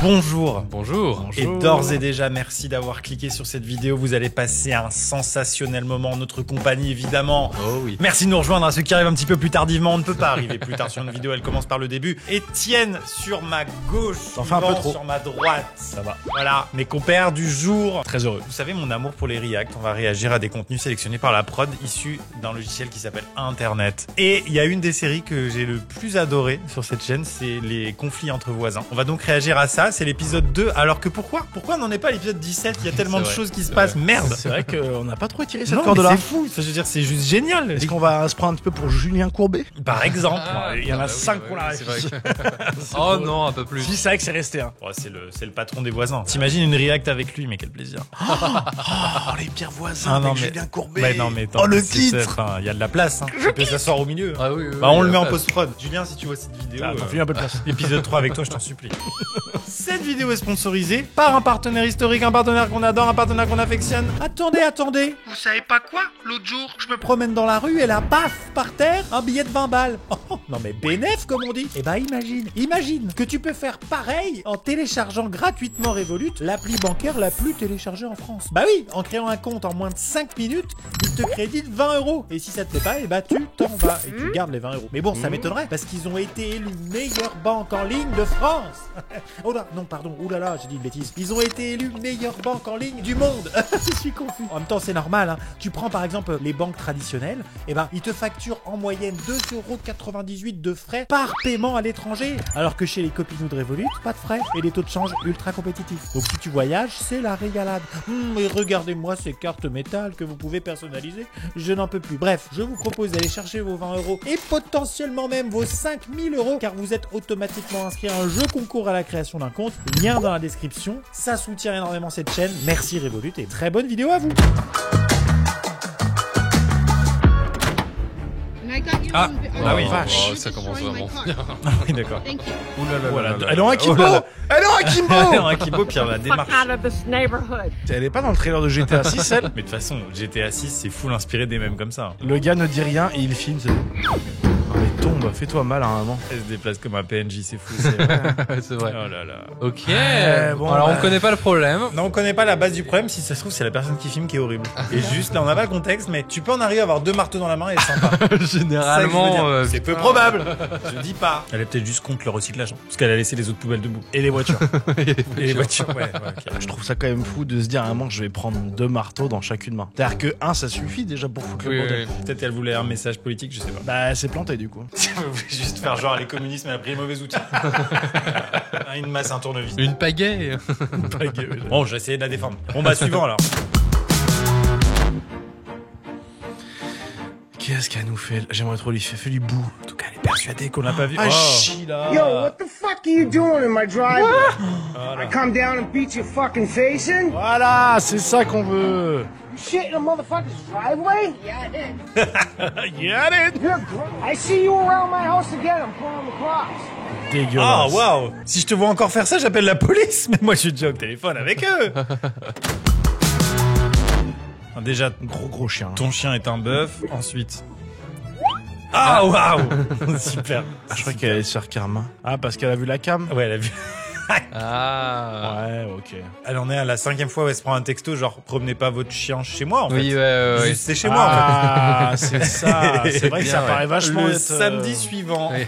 Bonjour. Bonjour. Et d'ores et déjà, merci d'avoir cliqué sur cette vidéo. Vous allez passer un sensationnel moment en notre compagnie, évidemment. Oh oui. Merci de nous rejoindre. À ceux qui arrivent un petit peu plus tardivement, on ne peut pas arriver plus tard sur une vidéo. Elle commence par le début. Étienne sur ma gauche, Enfin un peu trop. sur ma droite. Ça va. Voilà, mes compères du jour. Très heureux. Vous savez mon amour pour les reacts. On va réagir à des contenus sélectionnés par la prod issus d'un logiciel qui s'appelle Internet. Et il y a une des séries que j'ai le plus adoré sur cette chaîne, c'est les conflits entre voisins. On va donc réagir à ça. C'est l'épisode 2. Alors que pourquoi on n'en est pas à l'épisode 17? Il y a tellement de choses qui se passent. Merde. C'est vrai qu'on n'a pas trop étiré cette Non, corde mais là. c'est fou. Enfin, je veux dire, c'est juste génial. Est-ce qu'on va se prendre un petit peu pour Julien Courbet? Par exemple, Il y en a oui, 5 qu'on l'a c'est vrai. réussi. Oh non, un peu plus. Si, c'est vrai que c'est resté. Hein. oh, c'est le patron des voisins. T'imagines une react avec lui, mais quel plaisir. Oh, les pires voisins Ah, non, avec mais- Julien Courbet. Mais non, mais attends, Oh, le c'est- titre. enfin, il y a de la place. Hein. Ça peut s'asseoir au milieu. Ah oui, oui, Bah, oui, on le il y met a en pas- post-prod. Julien, si tu vois cette vidéo, Ah, t'en fais un peu de place. épisode 3 avec toi, je t'en supplie. Cette vidéo est sponsorisée par un partenaire historique, un partenaire qu'on adore, un partenaire qu'on affectionne. Attendez. Vous savez pas quoi? L'autre jour, je me promène dans la rue et là, paf, par terre, un billet de 20 balles. Oh, non mais bénef, comme on dit. Eh bah imagine que tu peux faire pareil en téléchargeant gratuitement Revolut, l'appli bancaire la plus téléchargée en France. Bah oui, en créant un compte en moins de 5 minutes, il te crédite 20 €. Et si ça te plaît pas, eh bah tu t'en vas et tu gardes les 20 €. Mais bon, ça m'étonnerait parce qu'ils ont été élus meilleure banque en ligne de France. Oh là, non, pardon, oulala, j'ai dit une bêtise. Ils ont été élus meilleure banque en ligne du monde. Je suis confus. En même temps, c'est normal, hein. Tu prends par exemple les banques traditionnelles, eh ben, ils te facturent en moyenne 2,98 € de frais par paiement à l'étranger. Alors que chez les copinous de Revolut, pas de frais et des taux de change ultra compétitifs. Donc si tu voyages, c'est la régalade. Et regardez-moi ces cartes métal que vous pouvez personnaliser. Je n'en peux plus. Bref, je vous propose d'aller chercher vos 20 € et potentiellement même vos 5000 € car vous êtes automatiquement inscrit à un jeu concours à la création d'un compte. Lien dans la description. Ça soutient énormément cette chaîne. Merci Revolut et très bonne vidéo à vous. Ah, ah oui. Oh, ça commence vraiment bien. Oui, d'accord. Voilà. là là. Elle est en Akimbo. Oh là là. Elle est en Akimbo. Un Kimbo, puis la démarche. out of this neighborhood. Elle est pas dans le trailer de GTA 6, elle. Mais de toute façon, GTA 6, c'est full inspiré des mêmes comme ça. Le gars ne dit rien et il filme. Oh, mais tombe, fais-toi mal à un moment. Elle se déplace comme un PNJ, c'est fou. C'est... C'est vrai. oh là là. Ok. bon, Alors bah. on connaît pas le problème. Non, on connaît pas la base du problème. Si ça se trouve, c'est la personne qui filme qui est horrible. Et juste, là, on n'a pas le contexte, mais tu peux en arriver à avoir 2 marteaux dans la main et c'est sympa. Généralement, c'est peu probable. Je dis pas. Elle est peut-être juste contre le recyclage, hein, parce qu'elle a laissé les autres poubelles debout. Et les voitures. Et les voitures, ouais, ok. Je trouve ça quand même fou de se dire à un moment que je vais prendre 2 marteaux dans chacune main. C'est-à-dire que un, ça suffit déjà pour foutre le Oui, bordel. oui. Peut-être qu'elle voulait un message politique, je sais pas. Bah, c'est planté du coup. Elle voulait juste faire genre les communistes, mais elle a pris les mauvais outils. Une masse, un tournevis. Une pagaie. Bon, je vais essayer de la défendre. Bon, bah, suivant alors. Qu'est-ce qu'elle nous fait? J'aimerais trop lui faire du bout. En tout cas, elle est persuadée qu'on l'a pas vu. Ah, Oh. Sheila. Yo, what the fuck are you doing in my driveway? Voilà. I come down and beat your fucking face in? Voilà, c'est ça qu'on veut. You shit in a motherfucker's driveway? Get it. You're I see you around my house again. I'm calling the cops. Dégueulasse. Ah, waouh! Si je te vois encore faire ça, j'appelle la police. Mais moi, je suis déjà au téléphone avec eux. Déjà, Gros chien. ton chien est un bœuf. Ensuite. Ah, waouh! Super. Ah, je crois qu'elle allait se faire karma. Ah, parce qu'elle a vu la cam? Ouais, elle a vu. Ah. Ouais, ok. Elle en est à la 5e fois où elle se prend un texto, genre, promenez pas votre chien chez moi, en Oui, fait. ouais. Juste, c'est chez moi, en Ah, c'est ça. C'est vrai que ça Bien, paraît ouais. fait. vachement Le être, samedi suivant. Oui.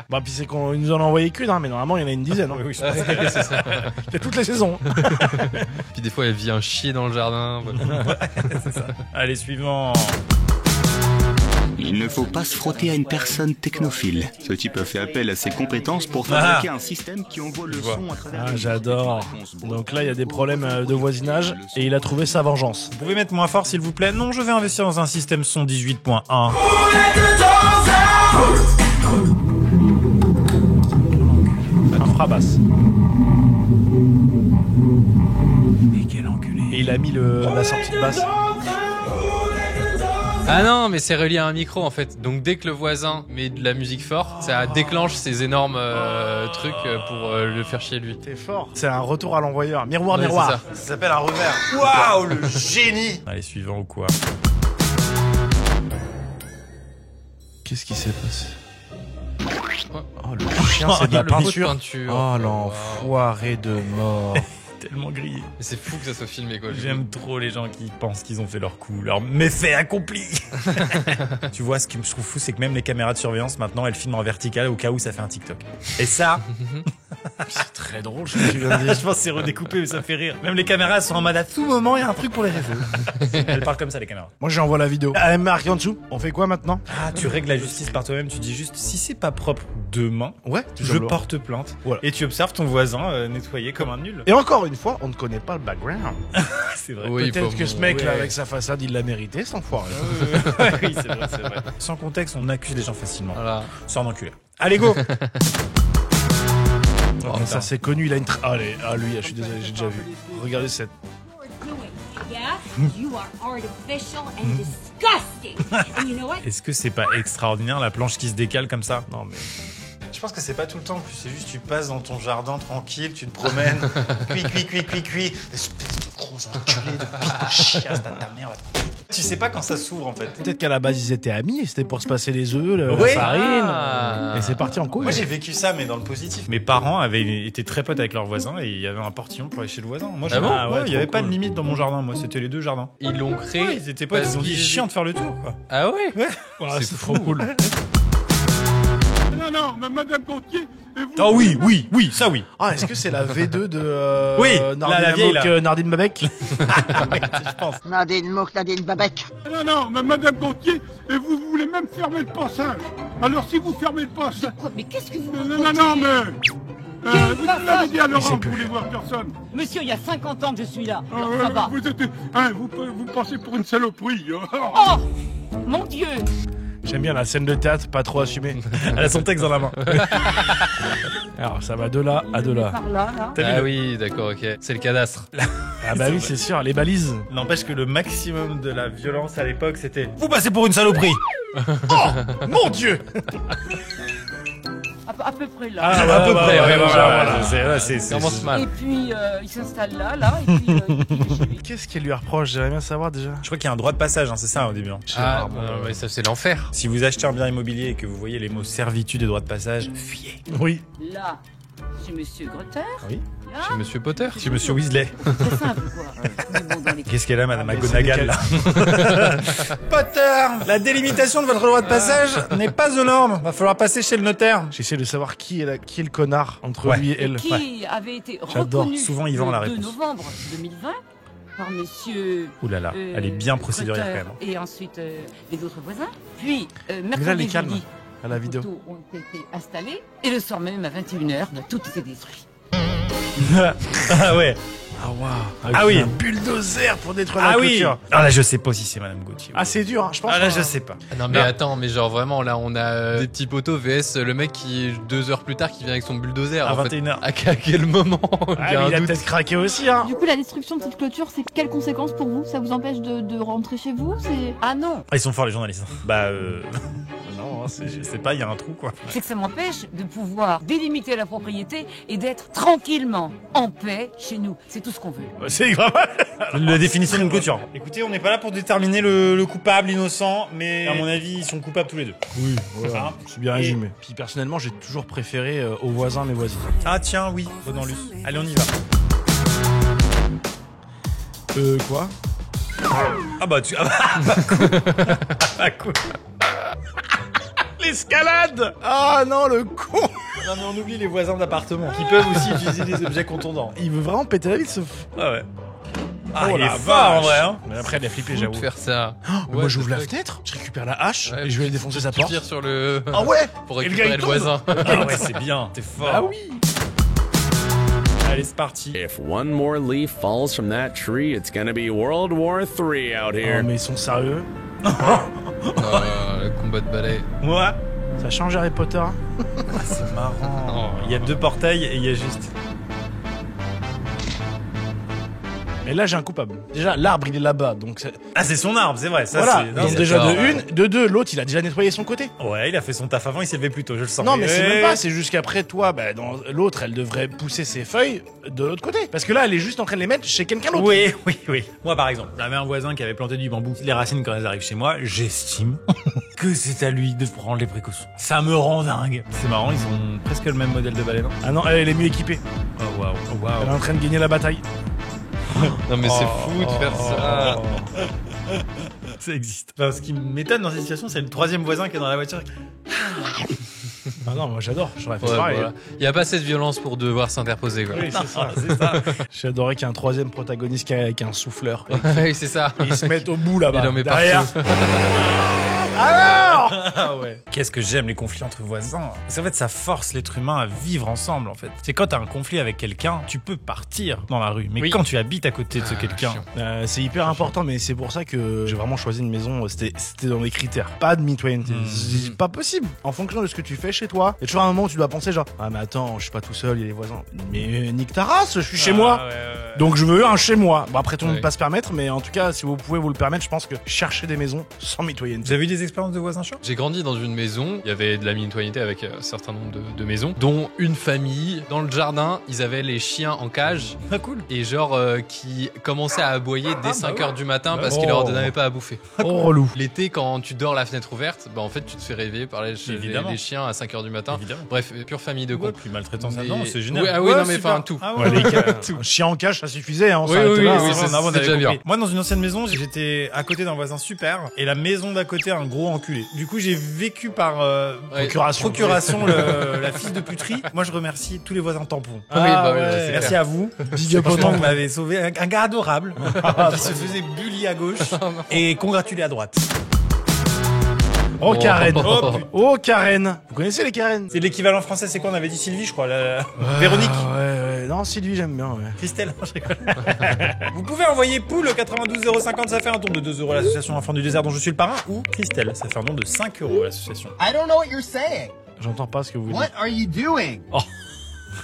Bah, puis c'est qu'on nous en a envoyé qu'une, hein, mais normalement, il y en a une dizaine. Hein. Oui, je pense que c'est ça. Il y a toutes les saisons. Puis des fois elle vient chier dans le jardin. Allez, suivant. Il ne faut pas se frotter à une personne technophile. Ce type a fait appel à ses compétences pour fabriquer un système qui envoie le son à travers Ah, une j'adore. fréquence. Donc là, il y a des problèmes de voisinage et il a trouvé sa vengeance. Vous pouvez mettre moins fort, s'il vous plaît? Non, je vais investir dans un système son 18.1. Un frabasse. Et quel enculé. Et il a mis la sortie de basse. Ah non, mais c'est relié à un micro en fait. Donc dès que le voisin met de la musique forte, ça déclenche ces énormes trucs pour le faire chier lui. T'es fort. C'est un retour à l'envoyeur. Miroir, Ouais, miroir. c'est Ça s'appelle un revers. Waouh, le génie! Allez, suivant ou quoi? Qu'est-ce qui s'est passé? Oh, le chien, c'est de la le pot de peinture. peinture. Oh, l'enfoiré de mort. Tellement grillé. Mais c'est fou que ça soit filmé, quoi. J'aime trop les gens qui pensent qu'ils ont fait leur coup, leur méfait accompli. Tu vois, ce qui me trouve fou, c'est que même les caméras de surveillance, maintenant, elles filment en vertical au cas où ça fait un TikTok. Et ça, C'est très drôle, ce que tu viens de dire. je pense que c'est redécoupé, mais ça fait rire. Même les caméras sont en mode à tout moment, il y a un truc pour les réseaux. Elles parlent comme ça, les caméras. Moi, j'envoie la vidéo. Elle marqué en dessous. On fait quoi maintenant? Ah, tu règles la justice par toi-même, tu dis juste, si c'est pas propre demain, Ouais, je porte plainte. Voilà. Et tu observes ton voisin nettoyer comme un nul. Et encore une fois, on ne connaît pas le background. C'est vrai. Oui, Peut-être faut- que ce mec là ouais. avec sa façade, il l'a mérité, sans foirer. Oui, c'est vrai, c'est vrai. Sans contexte, on accuse les gens facilement. Voilà. Sans enculer. Allez, go. Mais ça c'est connu, il a une Allez, lui, je suis désolé, j'ai déjà vu. Regardez cette. Yeah, you are artificial and disgusting. And you know what? Est-ce que c'est pas extraordinaire la planche qui se décale comme ça? Non mais. Je pense que c'est pas tout le temps, en plus c'est juste tu passes dans ton jardin tranquille, tu te promènes, cuit, espèce de gros enculé de pire de chiasse de ta mère. Tu sais pas quand ça s'ouvre en fait. Peut-être qu'à la base ils étaient amis, et c'était pour se passer les œufs, la Ouais. farine. Ah. Et c'est parti en couille. Moi j'ai vécu ça mais dans le positif. Mes parents avaient été très potes avec leurs voisins et il y avait un portillon pour aller chez le voisin. Moi, Ah bon il y avait trop pas de cool. limite dans mon jardin. Moi, c'était les deux jardins. Ils l'ont créé. Ouais, ils étaient potes. Ils ont dit chiant de faire le tour, quoi. Ah ouais? Ah, c'est trop cool. Non, mais Madame Gontier, et vous... Oh oui, ça oui. Ah, est-ce que c'est la V2 de Oui, Nardine la vieille, Amok, là. Nardine Babek? Je pense. Nadine Mouk, Nadine Babek. Non, mais Madame Gontier, et vous voulez même fermer le passage. Alors si vous fermez le passage... Quoi, mais qu'est-ce que vous... Non, mais... vous l'avez dit à Laurent, vous voulez voir personne. Monsieur, il y a 50 ans que je suis là. Alors, Ah, ça va. vous êtes... vous passez pour une saloperie. Oh mon Dieu. J'aime bien la scène de théâtre, pas trop assumée. Elle a son texte dans la main. Alors ça va de là à de là. Par là, là. T'as vu Ah le- oui, d'accord, ok. C'est le cadastre. Ah bah oui, c'est sûr, les balises. N'empêche que le maximum de la violence à l'époque, c'était vous passez pour une saloperie. Mon Dieu! À peu près là. Ah, à peu près, ouais, voilà. c'est Commence Et mal. puis, il s'installe là, et puis, il fait chez lui. Qu'est-ce qu'elle lui reproche? J'aimerais bien savoir déjà. Je crois qu'il y a un droit de passage, hein, c'est ça au début. hein. Ah, ouais, ça c'est l'enfer. Si vous achetez un bien immobilier et que vous voyez les mots servitude et droit de passage, fuyez. Oui. Là, chez Monsieur Greter. Oui. Là, Chez Monsieur Potter. Chez Monsieur Weasley. très simple, quoi. Mais bon, dans les... Qu'est-ce qu'elle a, Madame mais McGonagall, là? Potter, la délimitation de votre droit de passage n'est pas aux normes. Va falloir passer chez le notaire. J'essaie de savoir qui est le connard entre Ouais. lui et elle. Qui avait été J'adore. reconnu Souvent, Yvan, la le 2 réponse. novembre 2020 par Monsieur... Ouh là là, elle est bien procédurière quand même. hein. Et ensuite, les autres voisins. Puis, là, mercredi elle est calme, jeudi, à la les vidéo. photos ont été installées. Et le soir même, à 21h, tout était détruit. Ah ouais. Ah waouh. Ah oui. Un bulldozer pour détruire Ah la oui. clôture. Ah là, je sais pas si c'est Madame Gauthier. Ah c'est dur, hein, je pense. Ah là, je sais pas. Non mais Non. attends, mais genre vraiment là on a des petits poteaux VS le mec qui 2 heures plus tard qui vient avec son bulldozer. À en fait. 21h. À quel moment? Ah, mais il a doute. peut-être craqué aussi, hein. Du coup, la destruction de cette clôture, c'est quelles conséquences pour vous? Ça vous empêche de rentrer chez vous? C'est... Ah non, Ah, ils sont forts les journalistes. Bah non, je sais pas, il y a un trou quoi. c'est que ça m'empêche de pouvoir délimiter la propriété et d'être tranquillement en paix chez nous. C'est tout ce qu'on veut. C'est grave. La définition d'une clôture. Écoutez, on n'est pas là pour déterminer le coupable, l'innocent, mais à mon avis, ils sont coupables tous les deux. Oui, voilà. Hein C'est bien résumé. Puis personnellement, j'ai toujours préféré aux voisins mes voisines. Ah tiens, oui, Bonan Luce. Allez, on y va. Quoi? Ah bah tu... Ah bah cool. Ah cool. L'escalade! Ah non, le con! Non mais on oublie les voisins d'appartement qui peuvent aussi utiliser des objets contondants. Il veut vraiment péter la ville, ce Ah ouais. Ah, Oh il est la fort en vache. vrai, hein. Mais après, elle a flippé, Fou de j'avoue. faire ça. Moi, j'ouvre la c'est fenêtre, je récupère la hache Ouais, et je vais défoncer sa Tu porte. tires sur le... Ah ouais! pour Et le récupérer gars, le il tombe. voisin. Ah ouais, c'est bien, t'es fort. Ah oui! Allez, c'est parti. If one more leaf falls from that tree, it's gonna be World War III out here. Oh, mais ils sont sérieux? Le combat de balai. Moi, Ça change Harry Potter? c'est marrant. Il y a 2 portails et il y a juste... Et là, j'ai un coupable. Déjà, l'arbre, il est là-bas, donc c'est... Ah, c'est son arbre, c'est vrai. Ça, Voilà, c'est... non, donc c'est- déjà d'accord, de une, de deux, l'autre il a déjà nettoyé son côté. Ouais, il a fait son taf avant, il s'est levé plus tôt, je le sens. Non mais c'est Ouais. même pas, c'est juste qu'après toi, bah, dans l'autre elle devrait pousser ses feuilles de l'autre côté. Parce que là elle est juste en train de les mettre chez quelqu'un d'autre. Oui. Moi, par exemple, j'avais un voisin qui avait planté du bambou. Les racines, quand elles arrivent chez moi, j'estime que c'est à lui de prendre les précautions. Ça me rend dingue. C'est marrant, ils ont presque le même modèle de balai, non? Ah non, elle est mieux équipée. Oh waouh, oh, Elle est waouh. en train de gagner la bataille. Non mais c'est fou de faire ça. Ça existe. Enfin, ce qui m'étonne dans cette situation, c'est le troisième voisin qui est dans la voiture. Ah non, moi j'adore, j'aurais fait Ouais, pareil. voilà. Y a pas assez de violence pour devoir s'interposer quoi. Oui, c'est ça. C'est ça. J'adorais qu'il y ait un troisième protagoniste avec un souffleur. Oui, c'est ça. Et ils se mettent au bout là-bas. Et non, mais derrière. partout. Alors Ah ouais. Qu'est-ce que j'aime les conflits entre voisins. Parce qu'en fait, ça force l'être humain à vivre ensemble, en fait. C'est quand t'as un conflit avec quelqu'un, tu peux partir dans la rue. Mais Oui. quand tu habites à côté de ce quelqu'un, chiant. C'est hyper important, mais c'est pour ça que j'ai vraiment choisi une maison. C'était dans les critères, pas de mid-20. C'est pas possible. En fonction de ce que tu fais chez toi, il y a toujours un moment où tu dois penser genre, ah mais attends, je suis pas tout seul, il y a les voisins. Mais nique ta race, je suis chez moi. Ouais, ouais. Donc je veux un chez moi. Bon après tout le monde Ouais. peut pas se permettre, mais en tout cas si vous pouvez vous le permettre, je pense que chercher des maisons sans mitoyenneté. Vous avez eu des expériences de voisins chauds? J'ai grandi dans une maison, il y avait de la mitoyenneté avec un certain nombre de maisons, dont une famille, dans le jardin, ils avaient les chiens en cage, Ah cool. et genre qui commençaient à aboyer dès 5h du matin parce Oh. qu'ils leur donnaient pas à bouffer. Oh relou. L'été, quand tu dors la fenêtre ouverte, bah en fait tu te fais réveiller par les chiens à 5h du matin. Évidemment. Bref, pure famille de cons. Ouais, plus maltraitance. Mais- Non, c'est génial. Oui, ah oui, Ouais, non mais super. enfin tout. Ah Ouais, ouais. un chien en cage, ça suffisait. Hein, on Oui, s'arrête oui, là, oui, hein. c'est- on c'est déjà avait bien. compris. Moi, dans une ancienne maison, j'étais à côté d'un voisin super, et la maison d'à côté, un gros enculé. Du coup, j'ai vécu par Ouais. Procuration. la fille de puterie. Moi, je remercie tous les voisins tampons. Ah oui, bah oui, ouais. c'est Merci clair. à vous. Big up au Franchement, tampon. vous m'avez sauvé un gars adorable qui se faisait bully à gauche et congratulé à droite. Oh Karen. Oh. Oh Karen. Vous connaissez les Karen? C'est l'équivalent français, c'est quoi? On avait dit Sylvie, je crois. Véronique. Ouais. Non, Sylvie, j'aime bien. Ouais. Christelle, non, je rigole. Vous pouvez envoyer Poule au 92,50 €, ça fait un don de 2 € à l'association Enfants du désert dont je suis le parrain, ou Christelle, ça fait un don de 5 € à l'association. I don't know what you're saying. J'entends pas ce que vous dites. What are you doing? Oh.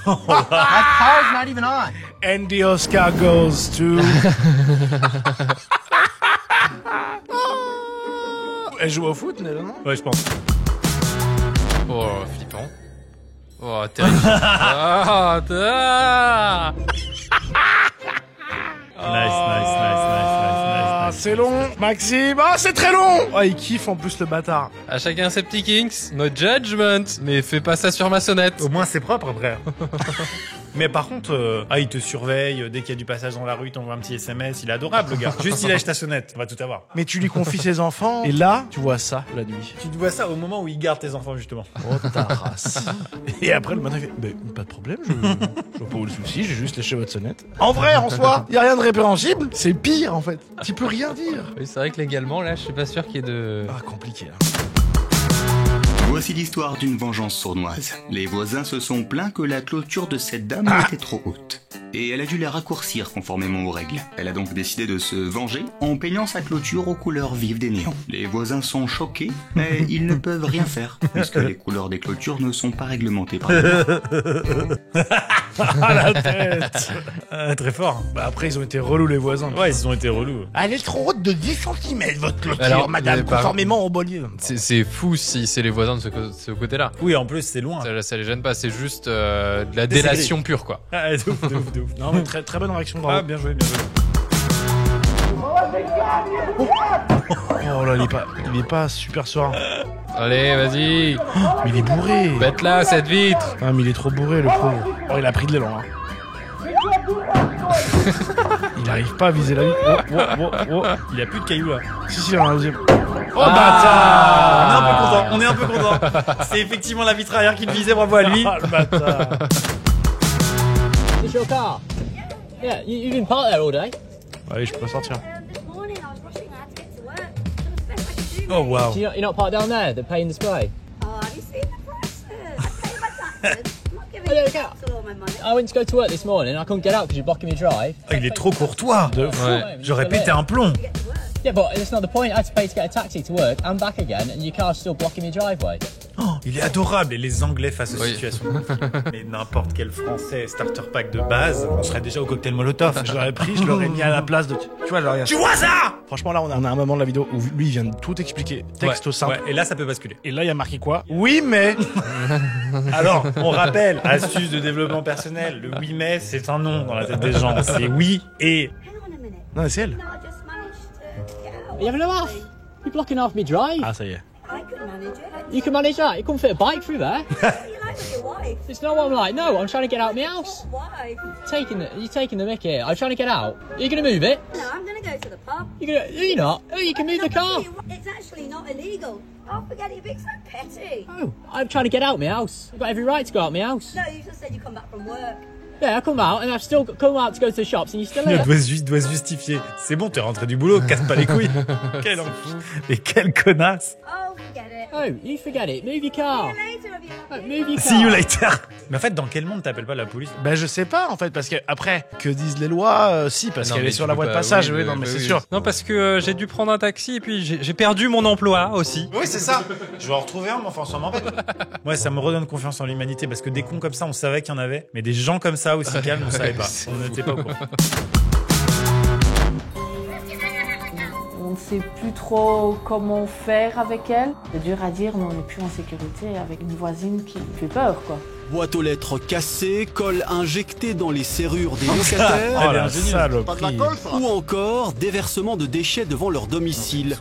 My car's not even on. And the Oscar goes to. Elle joue au foot, Nella, non? Ouais, je pense. Oh, flippant. Oh, terrible. Ah, Ah, c'est long, Maxime. Ah, c'est très long. Ah, il kiffe en plus le bâtard. À chacun ses petits kinks, no judgment, mais fais pas ça sur ma sonnette. Au moins, c'est propre après. Mais par contre, il te surveille, dès qu'il y a du passage dans la rue, il t'envoie un petit SMS, il est adorable le gars. Juste il lèche ta sonnette, on va tout avoir. Mais tu lui confies ses enfants, et là, tu vois ça la nuit. Tu te vois ça au moment où il garde tes enfants justement. Oh ta race. Et après, le matin, il fait, bah, pas de problème, je vois pas où le souci, j'ai juste léché votre sonnette. En vrai, en soi, y a rien de répréhensible, c'est pire en fait. Tu peux rien dire. Oui, c'est vrai que légalement, là, je suis pas sûr qu'il y ait de... Ah, compliqué là. Voici l'histoire d'une vengeance sournoise. Les voisins se sont plaints que la clôture de cette dame était trop haute. Et elle a dû la raccourcir conformément aux règles. Elle a donc décidé de se venger en peignant sa clôture aux couleurs vives des néons. Les voisins sont choqués, mais ils ne peuvent rien faire, puisque les couleurs des clôtures ne sont pas réglementées par la loi. Ah la tête. Très fort. Bah après, ils ont été relous les voisins. Ouais, ils ont été relous. Elle est trop haute de 10 cm, votre clôture, Alors, madame, mais par- conformément au bollier. C'est fou si c'est les voisins de ce côté-là. Oui, en plus, c'est loin. Ça les gêne pas, c'est juste de la délation pure, quoi. Ah, de ouf, de ouf, de ouf. Non, mais très, très bonne réaction, bravo. Ah, bien joué, bien joué. Oh là, il est pas super serein. Allez, vas-y, Mais il est bourré. bête-la, cette vitre. Ah, mais il est trop bourré, le pauvre. Oh, il a pris de l'élan, hein. Il arrive pas à viser la vie. Oh. Il a plus de cailloux là. Si, il en a un deuxième. Oh, bâtard. On est un peu content. C'est effectivement la vitre arrière qui le visait, bravo à lui. Ah, le bâtard. It's your car? Yeah, you've been parked there all day. Allez, je peux sortir. Morning, I was rushing out to get to work. That's the best I could do. Oh wow. So you're not parked down there, the pay and display? Oh, have you seen the prices? I pay my taxes. I'm not giving Oh, there you we go. tax all my money. I went to go to work this morning and I couldn't get out because you're blocking my drive. Ah, il est trop courtois. De fou. Ouais. J'aurais pété un plomb. Yeah, but that's not the point. I had to pay to get a taxi to work and back again, and your car's still blocking my driveway. Oh, il est adorable. Et les Anglais face aux Oui. situations. Mais n'importe quel Français starter pack de base, on serait déjà au cocktail Molotov. Je l'aurais pris, je l'aurais mis à la place de. Tu vois, genre, Tu vois ça? franchement, là, on a un moment de la vidéo où lui, il vient de tout expliquer. Texte Ouais, simple. ouais, et là, ça peut basculer. Et là, il y a marqué quoi? Oui, mais. Alors, on rappelle, astuce de développement personnel, le oui mais, c'est un nom dans la tête des gens. C'est oui et... Hang on a minute. Non, mais c'est elle. No, I just managed to get out. Are you having a laugh? You're blocking off my drive. Ah, ça y est. I could can manage it. You can manage that? You couldn't fit a bike through there? You like with your wife. It's not what I'm like. No, I'm trying to get out of my house. Why? You're taking the mick here. I'm trying to get out. Are you going to move it? No, I'm going to go to the pub. You're not. Oh, you can move the car. It's actually not illegal. Oh, forget it, you're being so petty. Oh, I'm trying to get out of my house. I've got every right to go out of my house. No, you just said you come back from work. Yeah, I come out and I've still come out to go to the shops and you're still Il here. doit se justifier. C'est bon, t'es rentré du boulot, casse pas les couilles. Quel enfant. Mais quel connasse. Oh, forget it. Oh, you forget it. Move your car. Move your car. See you later. Mais en fait, dans quel monde t'appelles pas la police? Ben je sais pas en fait, parce que après, que disent les lois, si, parce Non, qu'elle mais est sur tu la peux voie de pas- passage, oui, oui, non mais c'est oui. sûr. Non, parce que j'ai dû prendre un taxi et puis j'ai perdu mon emploi aussi. Oui, c'est ça. Je vais en retrouver un, mais enfin, on s'en m'embête. Moi, ça me redonne confiance en l'humanité parce que des cons comme ça, on savait qu'il y en avait, mais des gens comme ça aussi calmes, on savait pas. On n'était pas au courant. On ne sait plus trop comment faire avec elle. C'est dur à dire, mais on n'est plus en sécurité avec une voisine qui fait peur, quoi. Boîte aux lettres cassée, colle injectée dans les serrures des locataires. Oh la saloperie. Ou encore déversement de déchets devant leur domicile.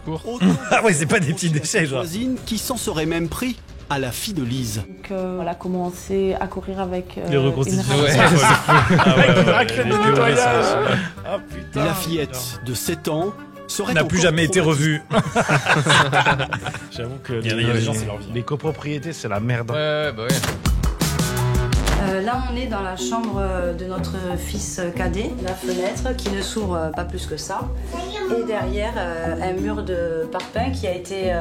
Ah ouais, c'est pas des petits déchets, genre. Voisine qui s'en serait même pris à la fille de Lise. Donc, elle a commencé à courir avec Les reconstitutions. une Ouais, raclette. Avec une raclette de nettoyage. Ah putain. La fillette de 7 ans serait n'a plus encore jamais été traumatisée. revu. J'avoue que Il y a des gens, c'est leur vie. les copropriétés, c'est la merde. Ouais, bah ouais. Là, on est dans la chambre de notre fils cadet, la fenêtre qui ne s'ouvre pas plus que ça. Et derrière, un mur de parpaing qui a été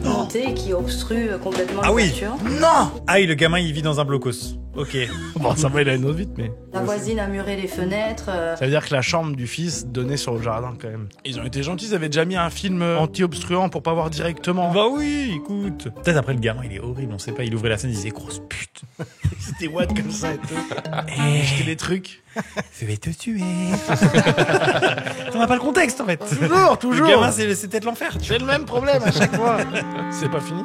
monté et qui obstrue complètement Ah oui. l'ouverture. Non. Ah, le gamin, il vit dans un blocos. Ok. Bon, ça va, il a une autre vite, mais. La voisine a muré les fenêtres. Ça veut dire que la chambre du fils donnait sur le jardin quand même. Ils ont été gentils, ils avaient déjà mis un film anti-obstruant pour pas voir directement. Bah oui, écoute. Peut-être après le gamin, il est horrible, on sait pas. Il ouvrait la scène, il disait grosse pute. C'était what comme ça et tout. J'étais des trucs. Je vais te tuer. T'en as pas le contexte en fait. Toujours. Le gamin, c'est peut-être l'enfer. J'ai le même problème à chaque fois. C'est pas fini.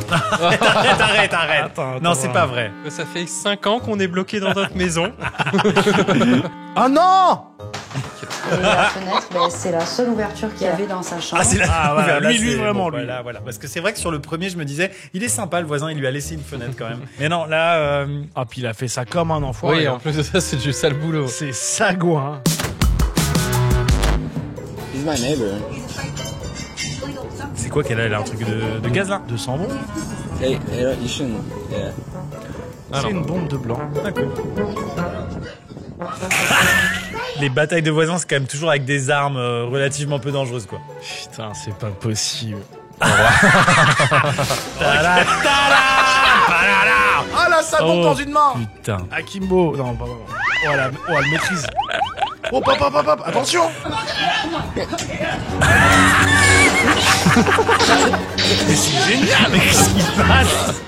Arrête. Attends, non, c'est pas vrai. Ça fait 5 ans qu'on est bloqué dans notre maison. Ah non. La fenêtre, c'est la seule ouverture qu'il y avait dans sa chambre. Ah, c'est là. Ah, voilà, Là, lui, c'est- vraiment, bon, lui. Voilà. Parce que c'est vrai que sur le premier, je me disais, il est sympa, le voisin, il lui a laissé une fenêtre quand même. Mais non, là. Ah, puis il a fait ça comme un enfoiré. Oui, en plus de ça, c'est du sale boulot. C'est sagouin. He's my neighbor. C'est quoi qu'elle a? Elle a un truc de gaz là? De sang bon. Hey, you shouldn't. Yeah. C'est une bombe de blanc. D'accord. Les batailles de voisins, c'est quand même toujours avec des armes relativement peu dangereuses, quoi. Putain, c'est pas possible. Ah là, ça bombe dans une main. Putain. Akimbo. Non, pas vraiment. Oh, elle maîtrise. Oh, hop, attention. Mais c'est génial, mais qu'est-ce qui se passe?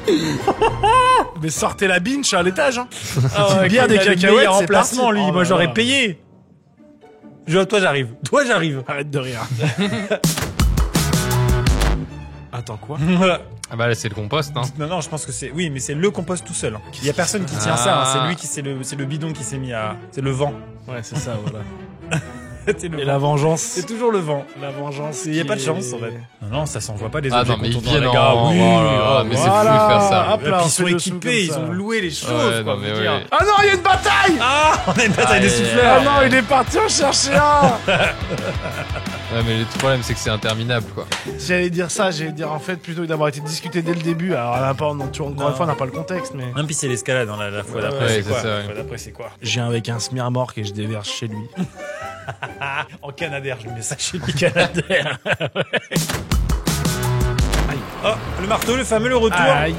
Mais sortez la binge à l'étage, hein. Ah ouais, Bien des il a le cacahuètes, meilleur c'est remplacement, parti. lui. Oh Moi, là j'aurais là. payé. Toi, j'arrive. Arrête de rire. Attends, quoi? Ah bah là, c'est le compost, hein. Non, je pense que c'est. Oui, mais c'est le compost tout seul. Il y a personne qui tient ça. Hein. C'est lui qui. C'est le bidon qui s'est mis à. C'est le vent. Ouais, c'est ça, voilà. C'est le Et vent. la vengeance. C'est toujours le vent. La vengeance. Il y a qui pas de est- chance en fait. Non, ça s'envoie pas des Ah objets non, mais ils contondants, viennent les gars. en- Oui, oh là là, mais c'est fou de faire ça. Hop Et là, puis on ils sont fait le sou équipés, comme ils ça. ont loué les choses. Ouais, quoi, non, mais faut dire. ouais. Ah non, il y a une bataille. Ah, on a une bataille des souffleurs. Ah non, il est parti en chercher un. Ouais, mais le problème, c'est que c'est interminable, quoi. J'allais dire en fait, plutôt que d'avoir été discuté dès le début, alors on n'a pas, encore une fois, on n'a pas le contexte, mais. Même puis c'est l'escalade, hein, la fois d'après, Ouais, c'est c'est quoi? ça, La ouais. fois d'après, c'est quoi? Je viens avec un smirmorque et je déverse chez lui. En Canadair, je mets ça chez lui, Canadair. Oh, le marteau, le fameux, le retour. Aïe.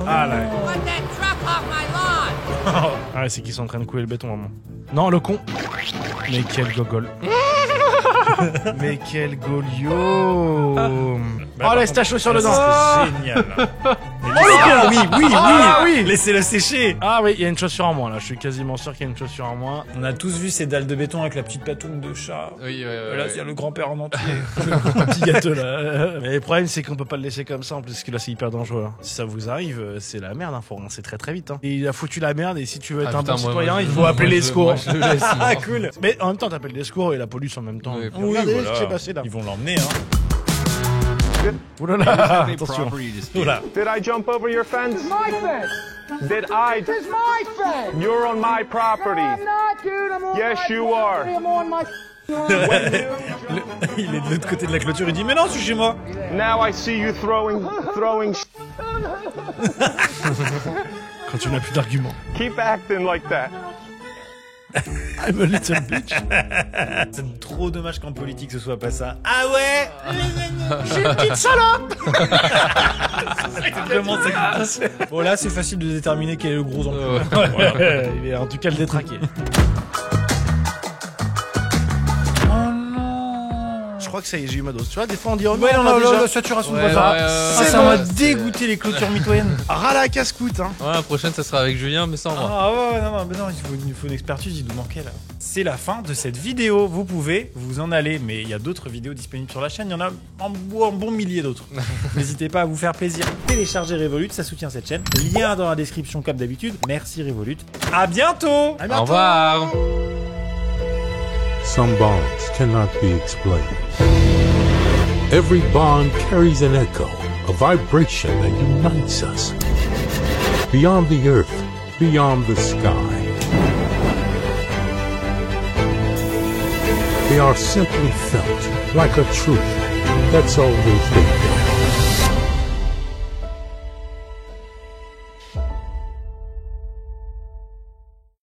Ah là. Put that truck off my lawn! Ah ouais, c'est qu'ils sont en train de couler le béton, maman. Non, le con. Mais quel gogol. Mais quel golio. Oh, laisse ta chaussure dedans. C'est génial. Oh, Oui. Laissez-le sécher. Ah oui, il y a une chaussure en moins là. Je suis quasiment sûr qu'il y a une chaussure en moins. On a tous vu ces dalles de béton avec la petite patoune de chat. Oui, Et là, il y a le grand-père en entier. Le petit gâteau là. Mais le problème, c'est qu'on peut pas le laisser comme ça en plus, parce que là, c'est hyper dangereux. Hein. Si ça vous arrive, c'est la merde. Hein. Faut rincer très très vite. Hein. Et il a foutu la merde. Et si tu veux être Ah, un putain, bon moi, citoyen, moi, il je- faut moi, appeler je- les secours. moi, je le laisse, moi. Ah cool. Mais en même temps, t'appelles les secours et la police en même temps. Oui, Regardez ce qui s'est voilà. passé là. Ils vont l'emmener, hein. Oh là là, attention. Oh là. Did I jump over your fence? It's my fence. Did I? It's my fence. You're on my property. No, I'm not, dude. I'm on Yes, my you property. are. I'm on my Il est de l'autre côté de la clôture, il dit mais non, c'est chez moi. Now I see you throwing. Quand tu n'as plus d'arguments. Keep acting like that. I'm a little bitch. C'est trop dommage qu'en politique ce soit pas ça. Ah ouais. Je suis une petite salope. C'est vraiment ça qui passe. Bon là c'est facile de déterminer quel est le gros enculé. Voilà. Il est en tout cas le détraqué. Je crois que ça y est, j'ai eu ma dose. Tu vois, des fois on dit oh non, Ouais, non, on a déjà la saturation de Ouais, voisin. ouais, Ça m'a dégoûté les clôtures mitoyennes. Ras la casse-coute, hein. Ouais, la prochaine, ça sera avec Julien, mais sans moi. Ah ouais, non, mais non, il faut une expertise, il nous manquait là. C'est la fin de cette vidéo. Vous pouvez vous en aller, mais il y a d'autres vidéos disponibles sur la chaîne. Il y en a un bon millier d'autres. N'hésitez pas à vous faire plaisir. Téléchargez Revolut, ça soutient cette chaîne. Lien dans la description comme d'habitude. Merci Revolut. À bientôt. Au revoir. Some bonds cannot be explained. Every bond carries an echo, a vibration that unites us. Beyond the earth, beyond the sky. They are simply felt like a truth that's always been there.